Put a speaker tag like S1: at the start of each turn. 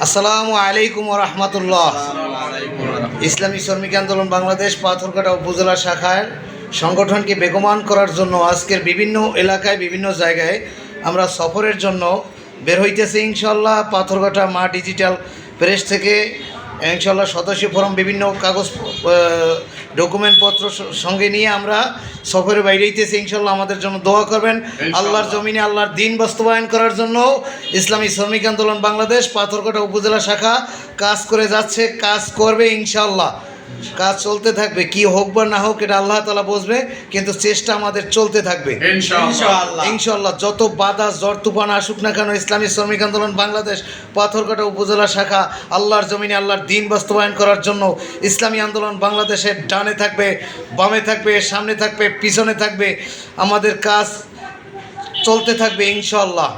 S1: আসসালামু আলাইকুম রহমতুল্লাহ। ইসলামী শ্রমিক আন্দোলন বাংলাদেশ পাথরঘাটা উপজেলা শাখার সংগঠনকে বেগমান করার জন্য আজকের বিভিন্ন এলাকায় বিভিন্ন জায়গায় আমরা সফরের জন্য বের হইতেছি ইনশাল্লাহ। পাথরঘাটা মা ডিজিটাল প্রেস থেকে ইনশাল্লাহ সদস্য ফরম বিভিন্ন কাগজ ডকুমেন্টপত্র সঙ্গে নিয়ে আমরা সফরে বাইরে হইতেছি ইনশাল্লাহ। আমাদের জন্য দোয়া করবেন, আল্লাহর জমিনে আল্লাহর দিন বাস্তবায়ন করার জন্য ইসলামী শ্রমিক আন্দোলন বাংলাদেশ পাথরঘাটা উপজেলা শাখা কাজ করে যাচ্ছে, কাজ করবে ইনশাল্লাহ। কাজ চলতে থাকবে, কি হোক বা না হোক এটা আল্লাহ তাআলা বুঝবে, কিন্তু চেষ্টা আমাদের চলতে থাকবে ইনশাল্লাহ। যত বাধা ঝড় তুফান আসুক না কেন, ইসলামী শ্রমিক আন্দোলন বাংলাদেশ পাথরঘাটা উপজেলা শাখা আল্লাহর জমিনে আল্লাহর দিন বাস্তবায়ন করার জন্য ইসলামী আন্দোলন বাংলাদেশের ডানে থাকবে, বামে থাকবে, সামনে থাকবে, পিছনে থাকবে। আমাদের কাজ চলতে থাকবে ইনশাল্লাহ।